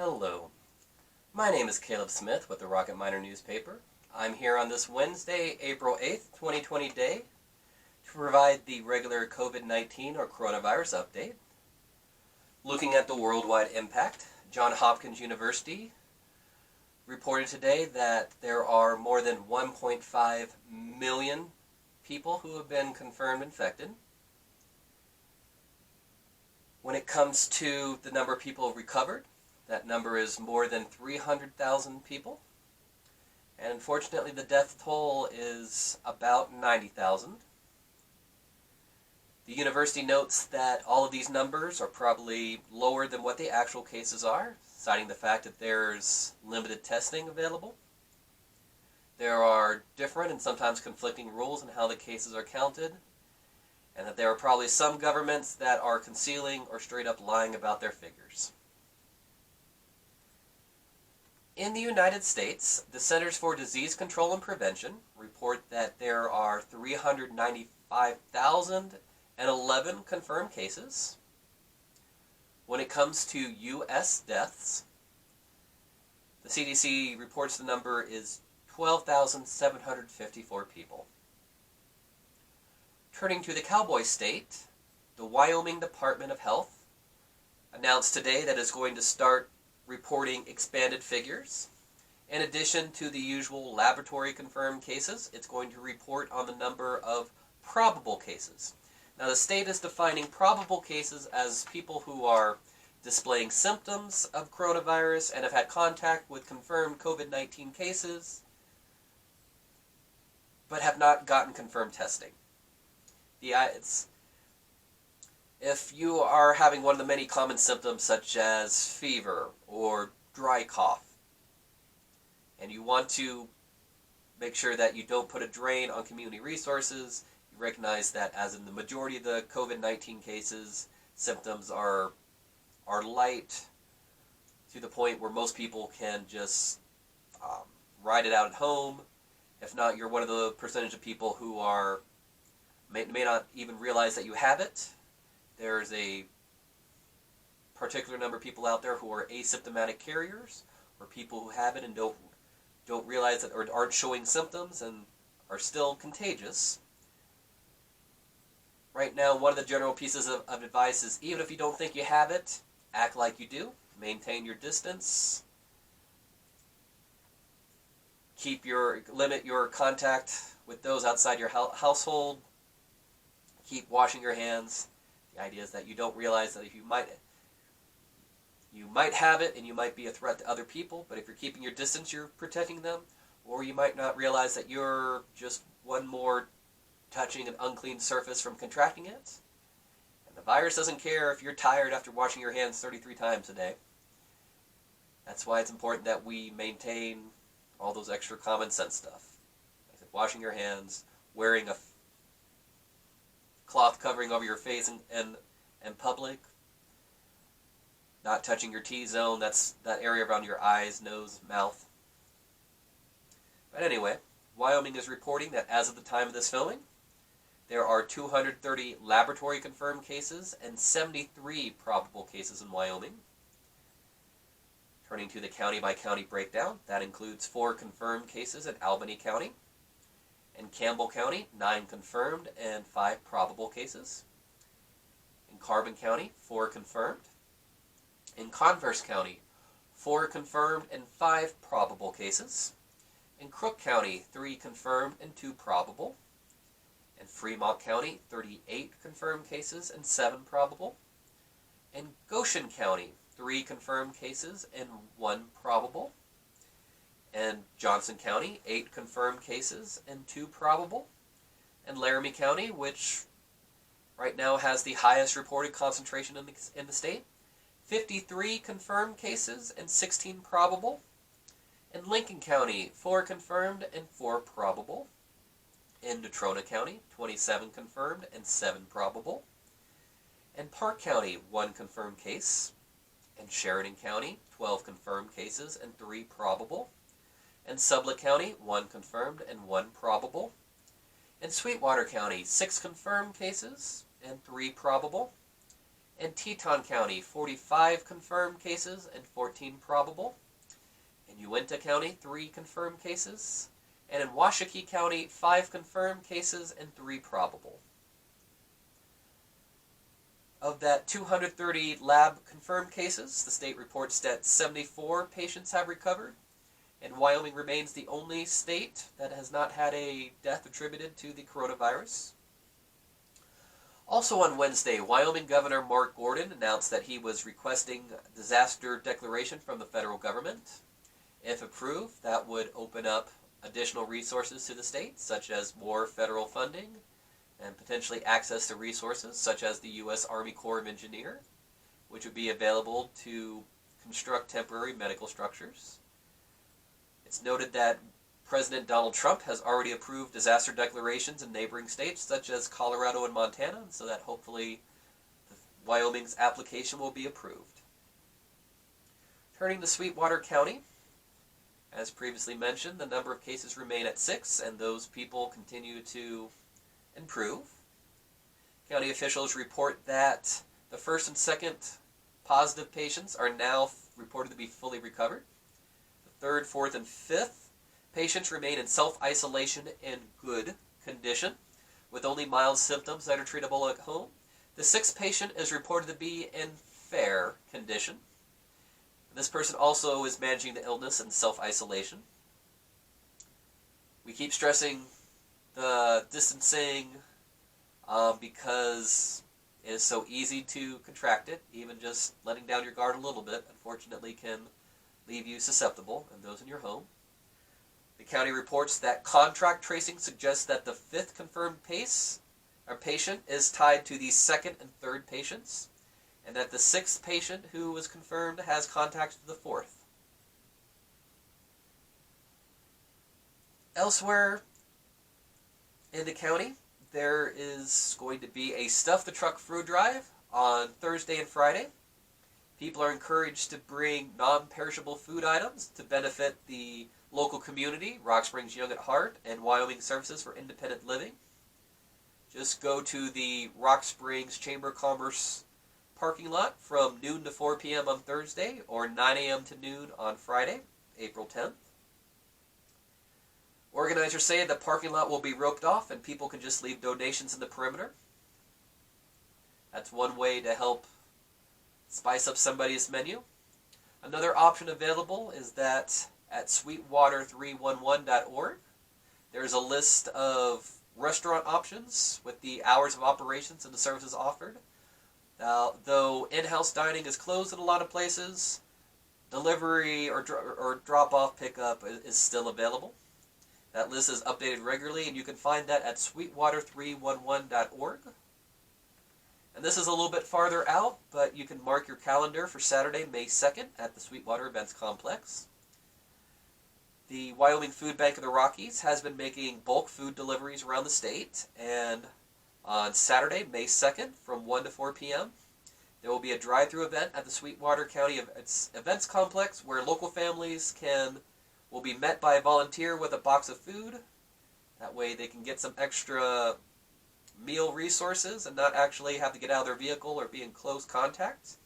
Hello, my name is Caleb Smith with the Rocket Miner newspaper. I'm here on this Wednesday, April 8th, 2020 day to provide the regular COVID-19 or coronavirus update. Looking at the worldwide impact, Johns Hopkins University reported today that there are more than 1.5 million people who have been confirmed infected. When it comes to the number of people recovered, that number is more than 300,000 people. And unfortunately, the death toll is about 90,000. The university notes that all of these numbers are probably lower than what the actual cases are, citing the fact that there's limited testing available. There are different and sometimes conflicting rules on how the cases are counted, and that there are probably some governments that are concealing or straight up lying about their figures. In the United States, the Centers for Disease Control and Prevention report that there are 395,011 confirmed cases. When it comes to U.S. deaths, the CDC reports the number is 12,754 people. Turning to the Cowboy State, the Wyoming Department of Health announced today that it's going to start reporting expanded figures. In addition to the usual laboratory confirmed cases, it's going to report on the number of probable cases. Now, the state is defining probable cases as people who are displaying symptoms of coronavirus and have had contact with confirmed COVID-19 cases, but have not gotten confirmed testing. If you are having one of the many common symptoms such as fever or dry cough, and you want to make sure that you don't put a drain on community resources, you recognize that as in the majority of the COVID-19 cases, symptoms are light to the point where most people can just ride it out at home. If not, you're one of the percentage of people who may not even realize that you have it. There's a particular number of people out there who are asymptomatic carriers, or people who have it and don't realize it, or aren't showing symptoms and are still contagious. Right now, one of the general pieces of advice is, even if you don't think you have it, act like you do. Maintain your distance. Limit your contact with those outside your household. Keep washing your hands. The idea is that you don't realize that if you might have it and you might be a threat to other people, but if you're keeping your distance, you're protecting them. Or you might not realize that you're just one more touching an unclean surface from contracting it. And the virus doesn't care if you're tired after washing your hands 33 times a day. That's why it's important that we maintain all those extra common sense stuff. Like washing your hands, wearing a cloth covering over your face in public, not touching your T-zone, that's that area around your eyes, nose, mouth. But anyway, Wyoming is reporting that as of the time of this filming, there are 230 laboratory confirmed cases and 73 probable cases in Wyoming. Turning to the county by county breakdown, that includes 4 confirmed cases in Albany County. In Campbell County, 9 confirmed and 5 probable cases. In Carbon County, 4 confirmed. In Converse County, 4 confirmed and 5 probable cases. In Crook County, 3 confirmed and 2 probable. In Fremont County, 38 confirmed cases and 7 probable. In Goshen County, 3 confirmed cases and 1 probable. In Johnson County, 8 confirmed cases and 2 probable. In Laramie County, which right now has the highest reported concentration in the state, 53 confirmed cases and 16 probable. In Lincoln County, 4 confirmed and 4 probable. In Natrona County, 27 confirmed and 7 probable. In Park County, 1 confirmed case. In Sheridan County, 12 confirmed cases and 3 probable. In Sublette County, 1 confirmed and 1 probable. In Sweetwater County, 6 confirmed cases and 3 probable. In Teton County, 45 confirmed cases and 14 probable. In Uinta County, 3 confirmed cases. And in Washakie County, 5 confirmed cases and 3 probable. Of that 230 lab confirmed cases, the state reports that 74 patients have recovered, and Wyoming remains the only state that has not had a death attributed to the coronavirus. Also on Wednesday, Wyoming Governor Mark Gordon announced that he was requesting a disaster declaration from the federal government. If approved, that would open up additional resources to the state, such as more federal funding, and potentially access to resources such as the U.S. Army Corps of Engineers, which would be available to construct temporary medical structures. It's noted that President Donald Trump has already approved disaster declarations in neighboring states such as Colorado and Montana, so that hopefully Wyoming's application will be approved. Turning to Sweetwater County, as previously mentioned, the number of cases remain at 6, and those people continue to improve. County officials report that the first and second positive patients are now reported to be fully recovered. The third, fourth, and fifth patients remain in self-isolation in good condition, with only mild symptoms that are treatable at home. The sixth patient is reported to be in fair condition. This person also is managing the illness in self-isolation. We keep stressing the distancing because it is so easy to contract it. Even just letting down your guard a little bit, unfortunately, can leave you susceptible, and those in your home. The county reports that contract tracing suggests that the fifth confirmed patient is tied to the second and third patients, and that the sixth patient who was confirmed has contact to the fourth. Elsewhere in the county, there is going to be a Stuff the Truck food drive on Thursday and Friday. People are encouraged to bring non-perishable food items to benefit the local community, Rock Springs Young at Heart, and Wyoming Services for Independent Living. Just go to the Rock Springs Chamber of Commerce parking lot from noon to 4 p.m. on Thursday, or 9 a.m. to noon on Friday, April 10th. Organizers say the parking lot will be roped off and people can just leave donations in the perimeter. That's one way to help spice up somebody's menu. Another option available is that at sweetwater311.org, there's a list of restaurant options with the hours of operations and the services offered. Now, though in-house dining is closed in a lot of places, delivery or drop-off pickup is still available. That list is updated regularly, and you can find that at sweetwater311.org. And this is a little bit farther out, but you can mark your calendar for Saturday, May 2nd at the Sweetwater Events Complex. The Wyoming Food Bank of the Rockies has been making bulk food deliveries around the state, and on Saturday, May 2nd, from 1 to 4 p.m., there will be a drive-through event at the Sweetwater County Events Complex where local families will be met by a volunteer with a box of food. That way they can get some extra meal resources and not actually have to get out of their vehicle or be in close contact.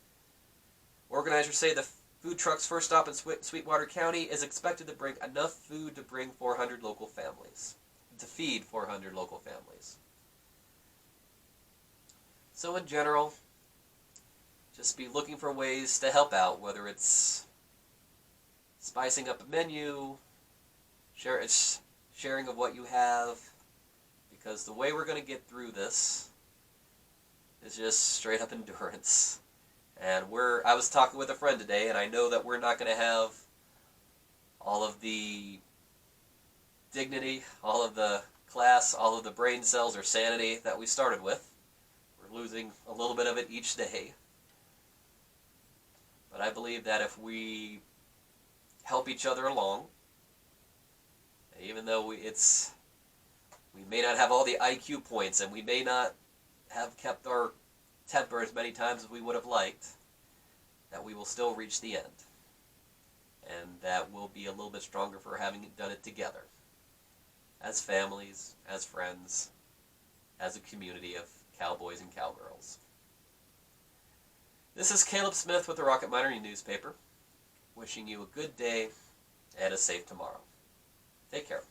Organizers say the food truck's first stop in Sweetwater County is expected to bring enough food to feed 400 local families. So in general, just be looking for ways to help out, whether it's spicing up a menu, sharing of what you have, because the way we're going to get through this is just straight up endurance. And I was talking with a friend today, and I know that we're not going to have all of the dignity, all of the class, all of the brain cells or sanity that we started with. We're losing a little bit of it each day. But I believe that if we help each other along, even though we may not have all the IQ points, and we may not have kept our temper as many times as we would have liked, that we will still reach the end. And that we'll be a little bit stronger for having done it together. As families, as friends, as a community of cowboys and cowgirls. This is Caleb Smith with the Rocket Miner newspaper, wishing you a good day and a safe tomorrow. Take care.